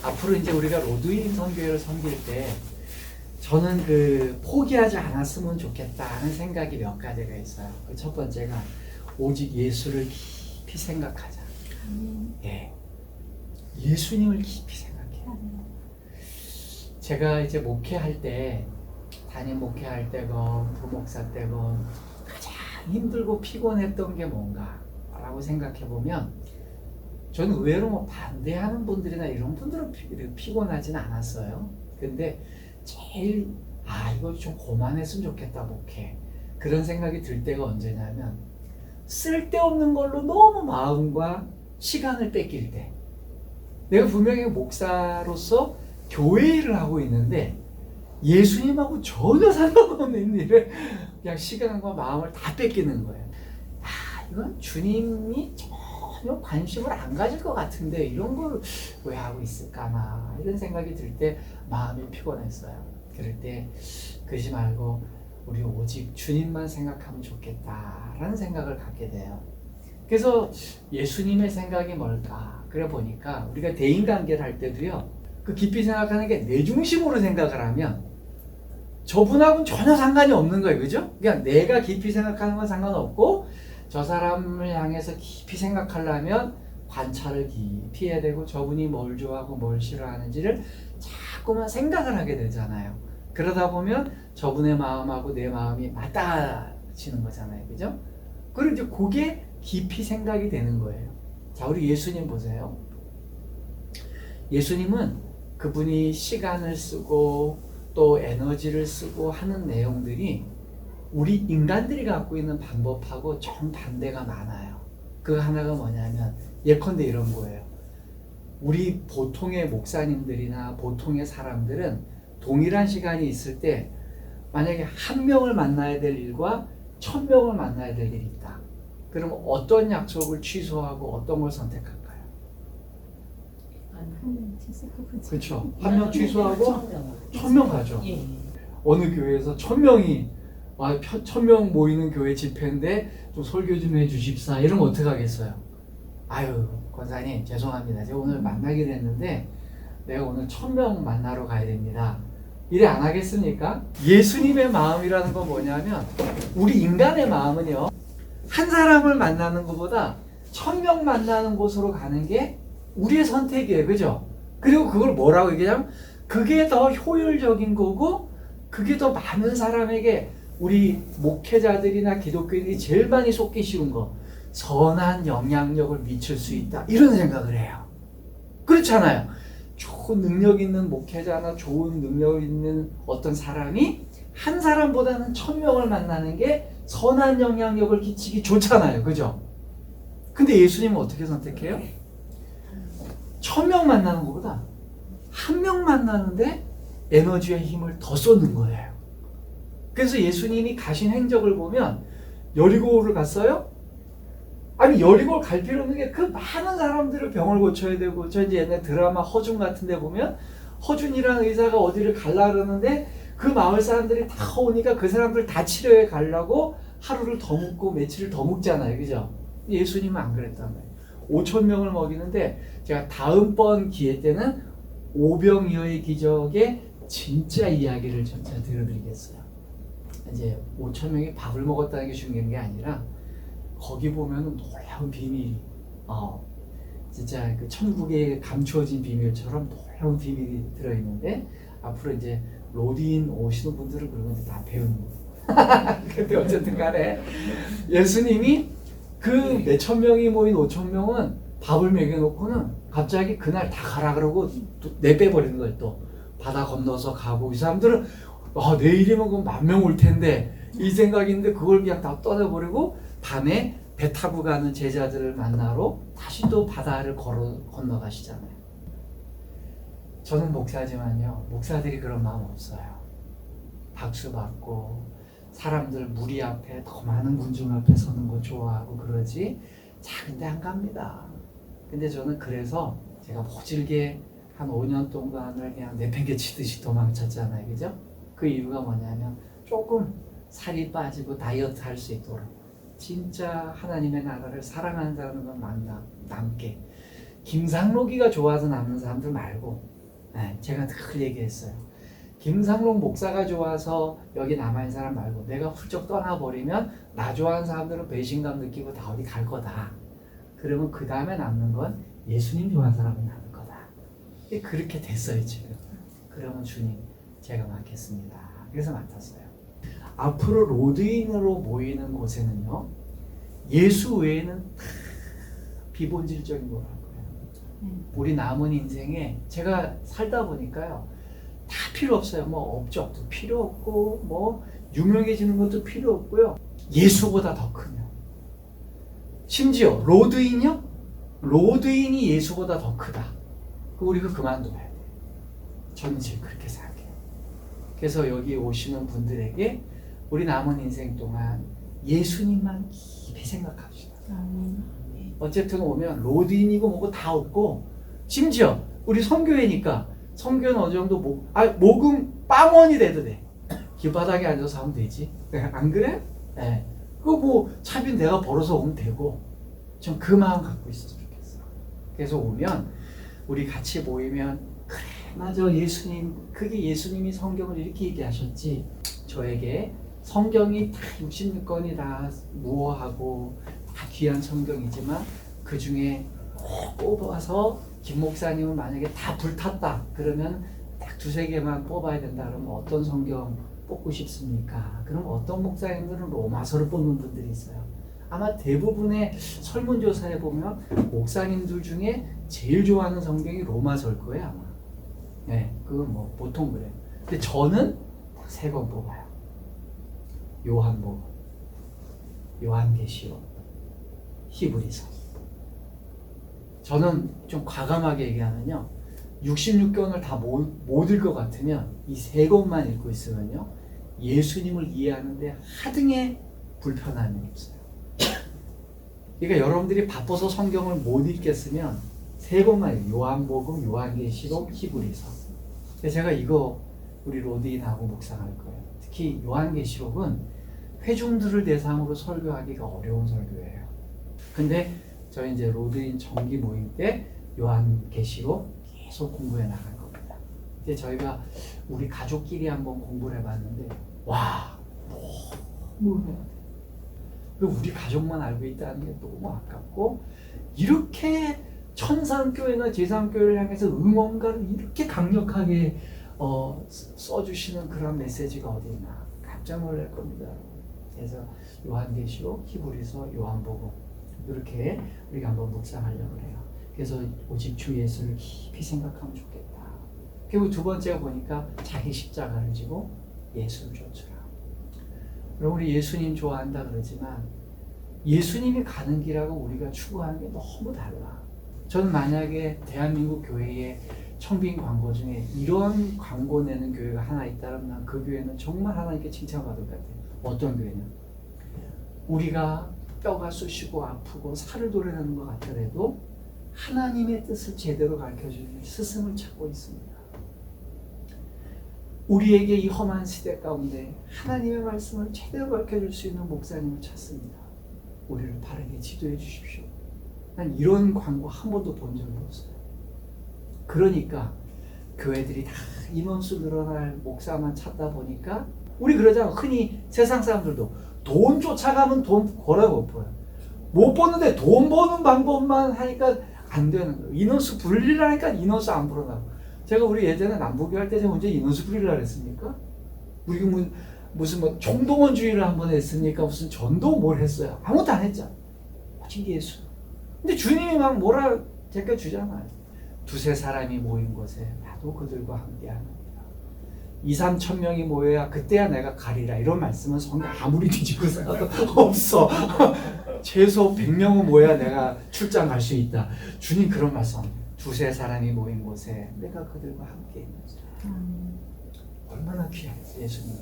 앞으로 이제 우리가 로드인 선교회를 섬길 때 저는 포기하지 않았으면 좋겠다는 생각이 몇 가지가 있어요. 그 첫 번째가 오직 예수를 깊이 생각하자. 예, 예수님을 깊이 생각해요. 제가 이제 목회할 때, 담임 목회할 때건 부목사 때건 가장 힘들고 피곤했던 게 뭔가라고 생각해 보면 저는 의외로 반대하는 분들이나 이런 분들은 피곤하진 않았어요. 근데 제일 이거 좀 그만했으면 좋겠다 목회, 그런 생각이 들 때가 언제냐면 쓸데없는 걸로 너무 마음과 시간을 뺏길 때, 내가 분명히 목사로서 교회 일을 하고 있는데 예수님하고 전혀 상관없는 일을 그냥 시간과 마음을 다 뺏기는 거예요. 이건 주님이 전혀 관심을 안 가질 것 같은데 이런 걸 왜 하고 있을까나, 이런 생각이 들 때 마음이 피곤했어요. 그럴 때 그러지 말고 우리 오직 주님만 생각하면 좋겠다라는 생각을 갖게 돼요. 그래서 예수님의 생각이 뭘까? 그래 보니까 우리가 대인관계를 할 때도요, 그 깊이 생각하는 게 내 중심으로 생각을 하면 저분하고는 전혀 상관이 없는 거예요. 그죠? 그냥 내가 깊이 생각하는 건 상관없고 저 사람을 향해서 깊이 생각하려면 관찰을 깊이 해야 되고 저분이 뭘 좋아하고 뭘 싫어하는지를 자꾸만 생각을 하게 되잖아요. 그러다 보면 저분의 마음하고 내 마음이 맞닿아지는 거잖아요. 그죠? 그리고 이제 그게 깊이 생각이 되는 거예요. 자, 우리 예수님 보세요. 예수님은 그분이 시간을 쓰고 또 에너지를 쓰고 하는 내용들이 우리 인간들이 갖고 있는 방법하고 정반대가 많아요. 그 하나가 뭐냐면 예컨대 이런 거예요. 우리 보통의 목사님들이나 보통의 사람들은 동일한 시간이 있을 때 만약에 1명을 만나야 될 일과 1000명을 만나야 될 일이 있다. 그럼 어떤 약속을 취소하고 어떤 걸 선택할까요? 한 명 취소하고. 그렇죠. 1명 취소하고 1000명 가죠. 예. 어느 교회에서 1000명이 1000명 모이는 교회 집회인데 좀 설교 좀 해주십사, 이러면 어떻게 하겠어요? 아유, 권사님 죄송합니다. 제가 오늘 만나기로 했는데 내가 오늘 1000명 만나러 가야 됩니다. 이래 안 하겠습니까? 예수님의 마음이라는 건 뭐냐면 우리 인간의 마음은요, 한 사람을 만나는 것보다 1000명 만나는 곳으로 가는 게 우리의 선택이에요. 그죠? 그리고 그걸 뭐라고 얘기하냐면 그게 더 효율적인 거고 그게 더 많은 사람에게, 우리 목회자들이나 기독교인들이 제일 많이 속기 쉬운 거, 선한 영향력을 미칠 수 있다, 이런 생각을 해요. 그렇잖아요. 좋은 능력 있는 목회자나 좋은 능력 있는 어떤 사람이 한 사람보다는 1000명을 만나는 게 선한 영향력을 끼치기 좋잖아요. 그죠? 근데 예수님은 어떻게 선택해요? 1000명 만나는 것보다 1명 만나는데 에너지와 힘을 더 쏟는 거예요. 그래서 예수님이 가신 행적을 보면 여리고를 갔어요? 아니, 여리고를 갈 필요 없는 게 그 많은 사람들을 병을 고쳐야 되고, 저 이제 옛날 드라마 허준 같은 데 보면 허준이라는 의사가 어디를 갈라 그러는데 그 마을 사람들이 다 오니까 그 사람들 다 치료해 가려고 하루를 더 묵고 며칠을 더 묵잖아요. 그죠? 예수님은 안 그랬단 말이에요. 5000명을 먹이는데 제가 다음번 기회 때는 오병이어의 기적의 진짜 이야기를 좀 제가 들려드리겠어요. 이제 5000명이 밥을 먹었다는 게 중요한 게 아니라 거기 보면 놀라운 비밀이, 진짜 그 천국에 감추어진 비밀처럼 놀라운 비밀이 들어있는데 앞으로 이제 로디인 오시는 분들은 그런 거 다 배우는 거예요. 근데 어쨌든 간에 예수님이 그 몇천 명이 모인 5000명은 밥을 먹여놓고는 갑자기 그날 다 가라 그러고 내빼버리는 거예요. 또 바다 건너서 가고, 이 사람들은 내일이면 그럼 10,000명 올 텐데 이 생각인데 그걸 그냥 다 떠나버리고 밤에 배 타고 가는 제자들을 만나러 다시 또 바다를 건너가시잖아요. 저는 목사지만요, 목사들이 그런 마음 없어요. 박수 받고 사람들 무리 앞에 더 많은 군중 앞에 서는 거 좋아하고 그러지, 작은 데 안 갑니다. 근데 저는 그래서 제가 모질게 한 5년 동안을 그냥 내팽개치듯이 도망쳤잖아요. 그죠? 그 이유가 뭐냐면 조금 살이 빠지고 다이어트 할 수 있도록, 진짜 하나님의 나라를 사랑하는 사람들만 남게, 김상록이가 좋아서 남는 사람들 말고 네, 제가 늘 얘기했어요. 김상록 목사가 좋아서 여기 남아있는 사람 말고 내가 훌쩍 떠나버리면 나 좋아하는 사람들은 배신감 느끼고 다 어디 갈 거다. 그러면 그 다음에 남는 건 예수님 좋아하는 사람은 남을 거다. 그렇게 됐어요 지금. 그러면 주님 제가 맡겠습니다. 그래서 맡았어요. 앞으로 로드인으로 모이는 곳에는요 예수 외에는 다 비본질적인 걸 할 거예요. 우리 남은 인생에 제가 살다 보니까요 다 필요 없어요. 뭐 업적도 필요 없고 뭐 유명해지는 것도 필요 없고요. 예수보다 더 크면 심지어 로드인이요? 로드인이 예수보다 더 크다. 우리가 그만둬야 돼. 저는 지금 그렇게 생각해요. 그래서 여기 오시는 분들에게 우리 남은 인생 동안 예수님만 깊이 생각합시다. 어쨌든 오면 로드인이고 뭐고 다 없고 심지어 우리 선교회니까 선교는 어느 정도 모금 빵원이 돼도 돼. 길바닥에 앉아서 하면 되지. 안 그래? 네. 그거 뭐 차비 내가 벌어서 오면 되고 좀 그 마음 갖고 있었으면 좋겠어. 그래서 오면 우리 같이 모이면 그래 맞아 예수님 그게 예수님이 성경을 이렇게 얘기하셨지. 저에게 성경이 다 66권이 다 무어하고 다 귀한 성경이지만 그 중에 꼭 뽑아서 김 목사님은 만약에 다 불탔다 그러면 딱 두세 개만 뽑아야 된다 그러면 어떤 성경 뽑고 싶습니까? 그럼 어떤 목사님들은 로마서를 뽑는 분들이 있어요. 아마 대부분의 설문조사에 보면 목사님들 중에 제일 좋아하는 성경이 로마서일 거예요 아마. 네, 그건 뭐 보통 그래요. 근데 저는 세 권 뽑아요. 요한복음, 요한계시록, 히브리서. 저는 좀 과감하게 얘기하면요. 66권을 다 못 읽을 것 같으면 이 세 권만 읽고 있으면요. 예수님을 이해하는데 하등의 불편함이 없어요. 그러니까 여러분들이 바빠서 성경을 못 읽겠으면 세 권만 읽어요. 요한복음, 요한계시록, 히브리서. 제가 이거 우리 로드인하고 묵상할 거예요. 특히 요한계시록은 회중들을 대상으로 설교하기가 어려운 설교예요. 근데 저희 이제 로드인 정기 모임 때 요한계시록 계속 공부해 나갈 겁니다. 근데 저희가 우리 가족끼리 한번 공부를 해봤는데 와 너무 우리 가족만 알고 있다는 게 너무 아깝고 이렇게 천상교회나 제상교회를 향해서 응원가를 이렇게 강력하게 써주시는 그런 메시지가 어디 있나 깜짝 놀랄 겁니다. 그래서 요한계시록, 히브리서, 요한복음 이렇게 우리가 한번 묵상하려고 해요. 그래서 오직 주 예수를 깊이 생각하면 좋겠다. 그리고 두 번째가 보니까 자기 십자가를 지고 예수를 쫓으라. 그럼 우리 예수님 좋아한다 그러지만 예수님이 가는 길하고 우리가 추구하는 게 너무 달라. 저는 만약에 대한민국 교회에 청빙 광고 중에 이런 광고 내는 교회가 하나 있다면 난 그 교회는 정말 하나님께 칭찬받을 것 같아요. 어떤 교회는? 우리가 뼈가 쑤시고 아프고 살을 도려내는 것 같더라도 하나님의 뜻을 제대로 가르쳐주는 스승을 찾고 있습니다. 우리에게 이 험한 시대 가운데 하나님의 말씀을 제대로 가르쳐줄 수 있는 목사님을 찾습니다. 우리를 바르게 지도해 주십시오. 난 이런 광고 한 번도 본 적이 없어요. 그러니까 교회들이 다 인원수 늘어날 목사만 찾다 보니까 우리 그러잖아. 흔히 세상 사람들도 돈 쫓아가면 돈 벌어야 벌어요. 못 버는데 돈 버는 방법만 하니까 안 되는 거예요. 인원수 불리라니까 인원수 안 불어나고. 제가 우리 예전에 남부교 할 때 제가 언제 인원수 불리라 그랬습니까? 우리 무슨 뭐 총동원주의를 한번 했습니까? 무슨 전도 뭘 했어요? 아무것도 안 했잖아. 오직 예수. 근데 주님이 막 뭐라 제껴주잖아요. 두세 사람이 모인 곳에 나도 그들과 함께하느니라. 2-3천 명이 모여야 그때야 내가 가리라. 이런 말씀은 성경 아무리 뒤집고 생각도 없어. 최소 100명은 모여야 내가 출장 갈 수 있다. 주님 그런 말씀. 두세 사람이 모인 곳에 내가 그들과 함께 있는지라. 얼마나 귀하겠어 예수님.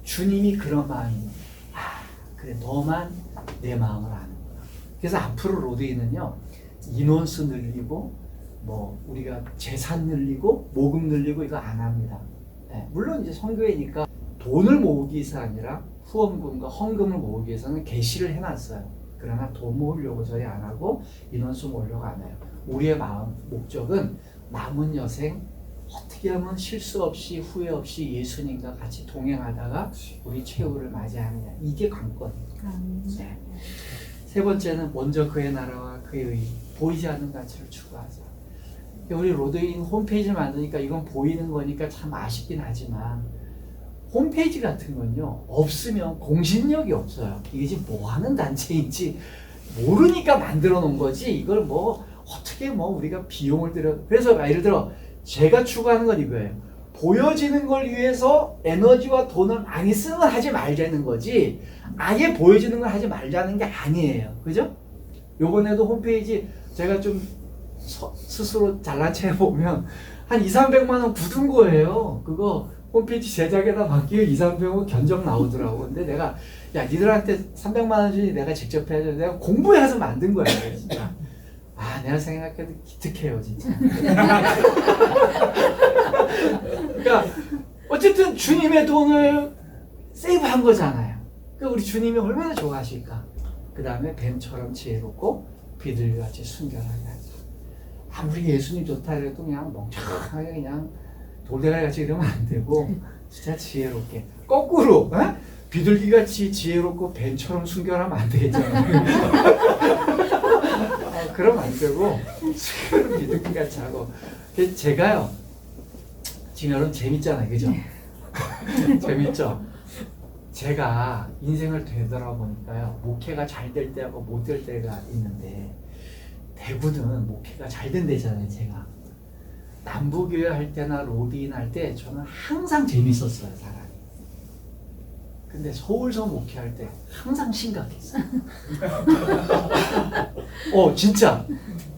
주님이 그런 마음이니 그래 너만 내 마음을 아는구나. 그래서 앞으로 로드인은요 인원수 늘리고 뭐 우리가 재산 늘리고 모금 늘리고 이거 안 합니다. 네, 물론 이제 선교회니까 돈을 모으기 위해서 아니라 후원금과 헌금을 모으기 위해서는 게시를 해놨어요. 그러나 돈 모으려고 저희 안 하고 인원수 모으려고 안 해요. 우리의 마음 목적은 남은 여생 어떻게 하면 실수 없이 후회 없이 예수님과 같이 동행하다가 우리 최후를 맞이하느냐. 이게 관건이에요. 네. 세 번째는 먼저 그의 나라와 그의 의, 보이지 않는 가치를 추구하자. 우리 로드인 홈페이지를 만드니까 이건 보이는 거니까 참 아쉽긴 하지만 홈페이지 같은 건요 없으면 공신력이 없어요. 이게 지금 뭐 하는 단체인지 모르니까 만들어 놓은 거지 이걸 뭐 어떻게 뭐 우리가 비용을 들여. 그래서 예를 들어 제가 추구하는 건 이거예요. 보여지는 걸 위해서 에너지와 돈을 많이 쓰는 걸 하지 말자는 거지 아예 보여지는 걸 하지 말자는 게 아니에요. 그죠? 요번에도 홈페이지 제가 좀 스스로 잘난 체 해보면 한 2,300만 원 굳은 거예요. 그거 홈페이지 제작에다 맡기고 2,300원 견적 나오더라고. 근데 내가 야 니들한테 300만 원 주니 내가 직접 해야지. 내가 공부해서 만든 거야 진짜. 아 내가 생각해도 기특해요 진짜. 그러니까 어쨌든 주님의 돈을 세이브한 거잖아요. 그러니까 우리 주님이 얼마나 좋아하실까. 그 다음에 뱀처럼 지혜롭고 비둘기같이 순결하게 하자. 아무리 예수님 좋다 해도 그냥 멍청하게 그냥 돌대가리같이 이러면 안 되고 진짜 지혜롭게 거꾸로 에? 비둘기같이 지혜롭고 뱀처럼 순결하면 안 되잖아요. 그러면 안 되고 비둘기같이 하고. 제가요 지금 여러분 재밌잖아요, 그죠? 재밌죠? 제가 인생을 되돌아보니까요 목회가 잘 될 때하고 못 될 때가 있는데 대구는 목회가 잘 된 데잖아요. 제가 남부교회 할 때나 로드인 할 때 저는 항상 재밌었어요 사람이. 근데 서울서 목회할 때 항상 심각했어요. 진짜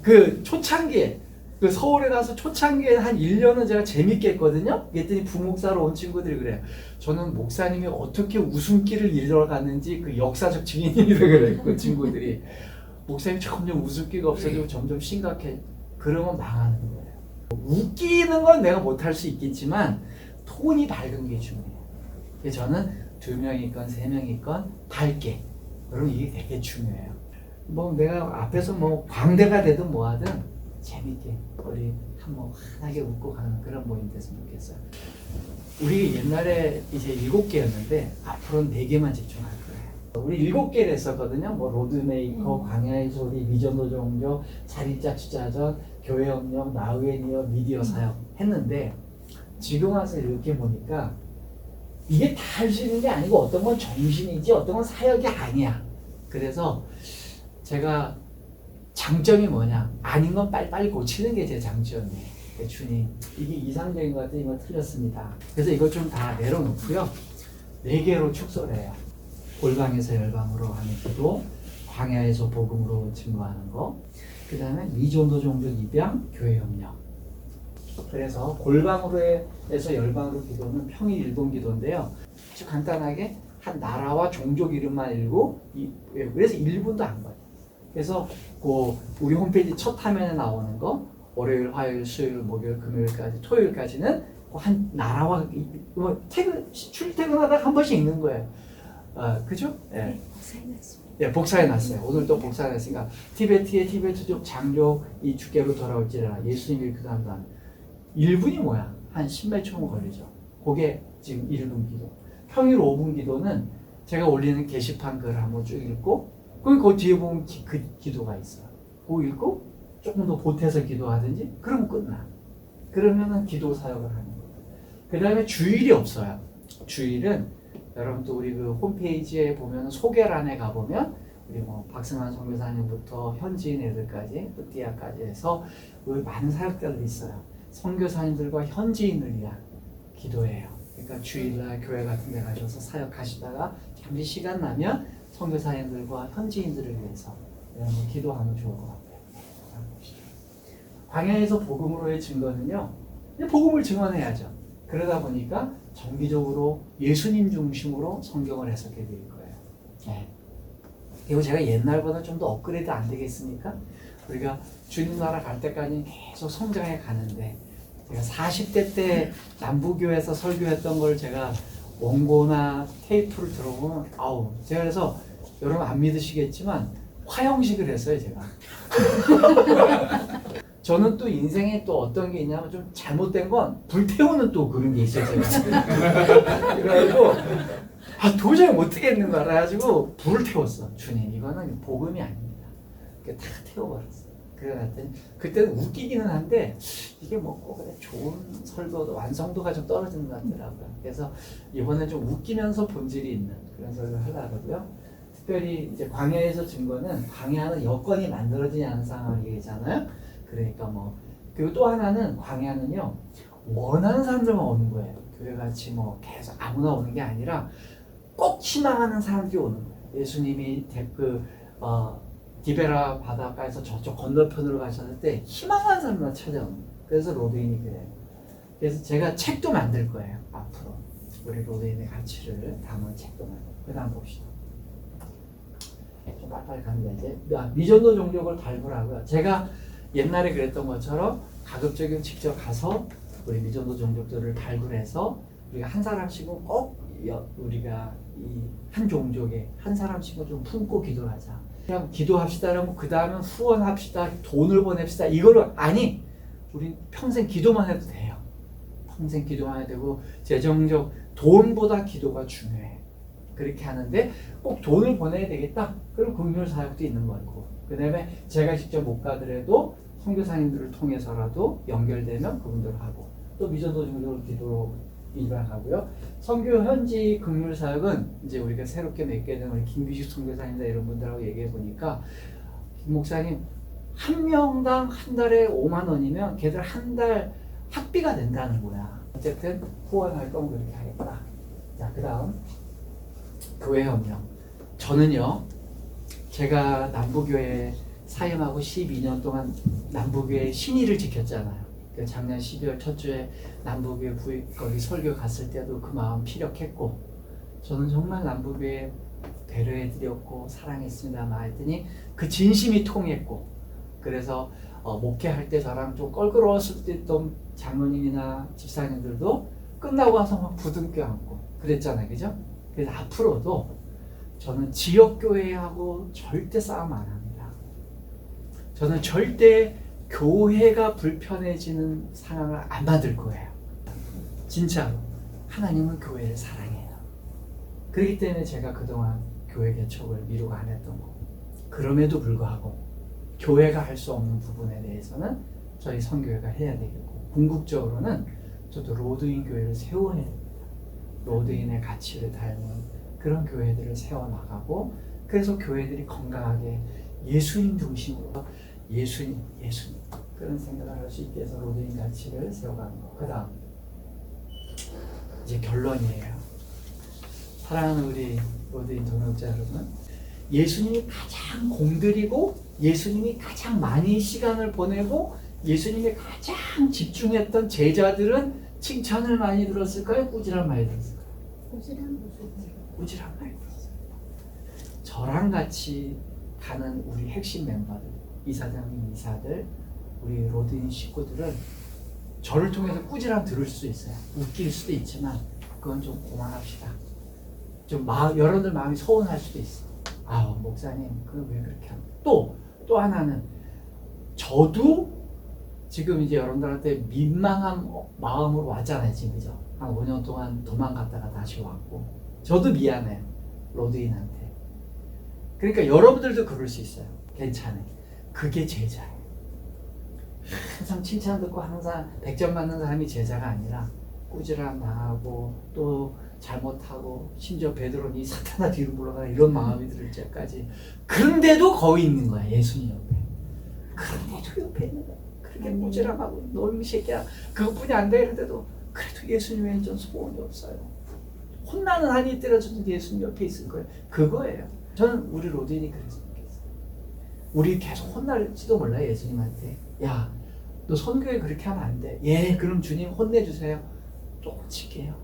그 초창기에 그 서울에 가서 초창기에 한 1년은 제가 재밌게 했거든요. 그랬더니 부목사로 온 친구들이 그래요. 저는 목사님이 어떻게 웃음기를 잃어갔는지 그 역사적 증인이라 그래요. 그 친구들이. 목사님이 점점 웃음기가 없어지고 점점 심각해. 그러면 망하는 거예요. 웃기는 건 내가 못할 수 있겠지만 톤이 밝은 게 중요해요. 그래서 저는 2명이건 3명이건 밝게. 그럼 이게 되게 중요해요. 뭐 내가 앞에서 뭐 광대가 되든 뭐하든 재밌게 우리 한번 환하게 웃고 가는 그런 모임 됐으면 좋겠어요. 우리 옛날에 이제 7개였는데 앞으로는 4개만 집중할 거예요. 우리 7개를 했었거든요. 뭐 로드메이커, 광야의 소리, 미전도 종교, 자리짝 주자전, 교회 협력, 나우엔이어, 미디어 사역 했는데 지금 와서 이렇게 보니까 이게 다 할 수 있는 게 아니고 어떤 건 정신이지 어떤 건 사역이 아니야. 그래서 제가 장점이 뭐냐? 아닌 건 빨리빨리 고치는 게 제 장점이에요. 주님, 이게 이상적인 것 같아요. 이건 틀렸습니다. 그래서 이걸 좀 다 내려놓고요. 4개로 축소해요. 골방에서 열방으로 하는 기도, 광야에서 복음으로 증거하는 거, 그 다음에 미전도 종족 입양, 교회 협력. 그래서 골방으로에서 열방으로 기도는 평일 일본 기도인데요. 아주 간단하게 한 나라와 종족 이름만 읽고, 그래서 1분도 안 걸려요. 그래서 그 우리 홈페이지 첫 화면에 나오는 거 월요일, 화요일, 수요일, 목요일, 금요일까지, 토요일까지는 한 나라와 출퇴근하다가 한 번씩 읽는 거예요. 그죠? 네. 예, 복사해 놨어요. 오늘 또 복사해 놨으니까 티베트의 티베트족 장족 이 주께로 돌아올지라 예수님이 그 다음 1분이 뭐야? 한 10몇 초면 걸리죠. 그게 지금 1분 기도. 평일 5분 기도는 제가 올리는 게시판 글을 한번 쭉 읽고 그 뒤에 보면 그 기도가 있어요. 그거 읽고 조금 더 보태서 기도하든지 그러면 끝나. 그러면은 기도 사역을 하는 거예요. 그 다음에 주일이 없어요. 주일은 여러분 또 우리 그 홈페이지에 보면 소개란에 가보면 우리 뭐 박승환 선교사님부터 현지인 애들까지 또 띠아까지 해서 많은 사역자들이 있어요. 선교사님들과 현지인을 위한 기도예요. 그러니까 주일날 교회 같은 데 가셔서 사역하시다가 잠시 시간 나면 선교사님들과 현지인들을 위해서 기도하면 좋을 것 같아요. 광야에서 복음으로의 증거는요. 복음을 증언해야죠. 그러다 보니까 정기적으로 예수님 중심으로 성경을 해석해 드릴 거예요. 네. 이거 제가 옛날보다 좀 더 업그레이드 안 되겠습니까? 우리가 주님 나라 갈 때까지 계속 성장해 가는데 제가 40대 때 남부교회에서 설교했던 걸 제가 원고나 테이프를 들어보면 제가 그래서 여러분 안 믿으시겠지만 화형식을 했어요 제가. 저는 또 인생에 또 어떤 게 있냐면 좀 잘못된 건 불태우는 또 그런 게 있어요. 제가. 그래가지고 도저히 못 하겠는 거야. 그래가지고 불을 태웠어. 주님 이거는 복음이 아닙니다. 다 태워버렸어. 그래갔더니 그때는 웃기기는 한데 이게 뭐 그래 좋은 설교도 완성도가 좀 떨어지는 것 같더라고요. 그래서 이번에 좀 웃기면서 본질이 있는 그런 설교를 하려고 하고요. 특별히 이제 광야에서 증거는 광야는 여건이 만들어지지 않은 상황을 얘기하잖아요. 그러니까 뭐 그리고 또 하나는 광야는요 원하는 사람들만 오는 거예요. 교회같이 뭐 계속 아무나 오는 게 아니라 꼭 희망하는 사람들이 오는 거예요. 예수님이 디베라 바닷가에서 저쪽 건너편으로 가셨을 때 희망하는 사람만 찾아오는 거예요. 그래서 로드인이 그래요. 그래서 제가 책도 만들 거예요. 앞으로 우리 로드인의 가치를 담은 책도 만들 거예요. 그 다음 봅시다. 좀 빨리빨리 갑니다. 이제 미전도 종족을 달구라고요. 제가 옛날에 그랬던 것처럼 가급적이면 직접 가서 우리 미전도 종족들을 발굴해서 우리가 한 사람씩은 꼭 우리가 이 한 종족에 한 사람씩은 좀 품고 기도하자. 그냥 기도합시다라고 그 다음은 후원합시다, 돈을 보냅시다 이거를 아니 우리 평생 기도만 해도 돼요. 평생 기도만 해도 되고 재정적 돈보다 기도가 중요해. 그렇게 하는데 꼭 돈을 보내야 되겠다. 그럼 긍휼 사역도 있는 거고. 그 다음에 제가 직접 못 가더라도 선교사님들을 통해서라도 연결되면 그분들 하고 또 미전도 종족을 기도로 일반하고요. 선교 현지 긍휼 사역은 이제 우리가 새롭게 맺게 된 우리 김규식 선교사님이나 이런 분들하고 얘기해 보니까 김 목사님 한 명당 한 달에 5만 원이면 걔들 한 달 학비가 된다는 거야. 어쨌든 후원할 건 그렇게 하겠다. 자, 그 다음 교회 협력. 저는요 제가 남부교회 사임하고 12년 동안 남부교회 신의를 지켰잖아요. 작년 12월 첫 주에 남부교회 거기 설교 갔을 때도 그 마음 피력했고 저는 정말 남부교회 배려해드렸고 사랑했습니다 말했더니 그 진심이 통했고 그래서 목회할 때 저랑 좀 껄끄러웠을 때 있던 장로님이나 집사님들도 끝나고 와서 막 부둥켜 안고 그랬잖아요. 그죠? 그래서 앞으로도 저는 지역교회하고 절대 싸움 안 합니다. 저는 절대 교회가 불편해지는 상황을 안 만들 거예요. 진짜로. 하나님은 교회를 사랑해요. 그렇기 때문에 제가 그동안 교회 개척을 미루고 안 했던 거고 그럼에도 불구하고 교회가 할 수 없는 부분에 대해서는 저희 선교회가 해야 되겠고 궁극적으로는 저도 로드인 교회를 세워야 됩니다. 로드인의 가치를 닮은 그런 교회들을 세워나가고 그래서 교회들이 건강하게 예수님 중심으로 예수님 그런 생각을 할 수 있게 해서 로드인 가치를 세워가는 거. 그 다음 이제 결론이에요. 사랑하는 우리 로드인 동역자 여러분, 예수님이 가장 공들이고 예수님이 가장 많이 시간을 보내고 예수님이 가장 집중했던 제자들은 칭찬을 많이 들었을까요? 꾸지람 많이 들었을까요? 꾸지람 많이 들었어요. 저랑 같이 가는 우리 핵심 멤버들, 이사장님, 이사들, 우리 로드인 식구들은 저를 통해서 꾸지람 들을 수 있어요. 웃길 수도 있지만 그건 좀 그만합시다. 좀 여러분들 마음이 서운할 수도 있어. 목사님, 그걸 왜 그렇게 합니까? 또 하나는 저도 지금 이제 여러분들한테 민망한 마음으로 왔잖아요, 지금 그죠? 한 5년 동안 도망갔다가 다시 왔고, 저도 미안해요, 로드인한테. 그러니까 여러분들도 그럴 수 있어요. 괜찮아요. 그게 제자예요. 항상 칭찬 듣고 항상 100점 맞는 사람이 제자가 아니라 꾸지람 당하고 또 잘못하고 심지어 베드로니 사탄아 뒤로 물러가라 이런 마음이 들 때까지 그런데도 거기 있는 거야. 예수님 옆에. 그런데도 옆에 있는 거야. 그렇게 꾸지람하고 너 이 새끼야 그것뿐이 안 되는데도 그래도 예수님 외엔 전 소원이 없어요. 혼나는 한이 있더라도 예수님 옆에 있을 거예요. 그거예요. 저는 우리 로드인이 그랬으면 좋겠어요. 우리 계속 혼날지도 몰라요. 예수님한테. 야, 너 선교회 그렇게 하면 안 돼. 예, 그럼 주님 혼내주세요. 또 고칠게요.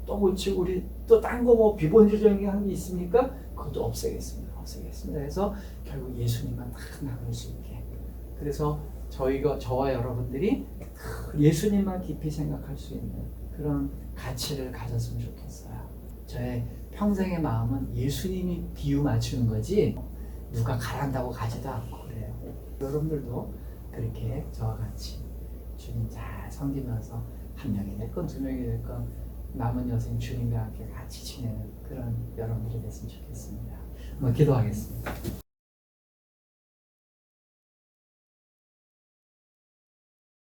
또 고치고 우리 또 딴 거 뭐 비본질적인 게 있습니까? 그것도 없애겠습니다. 그래서 결국 예수님만 딱 남을 수 있게. 그래서 저와 여러분들이 예수님만 깊이 생각할 수 있는 그런 가치를 가졌으면 좋겠어요. 저의 평생의 마음은 예수님이 비유 맞추는 거지 누가 가란다고 가지도 않고 그래요. 여러분들도 그렇게 저와 같이 주님 잘 섬기면서 한 명이 됐건 두 명이 됐건 남은 여생 주님과 함께 같이 지내는 그런 여러분들이 됐으면 좋겠습니다. 기도하겠습니다.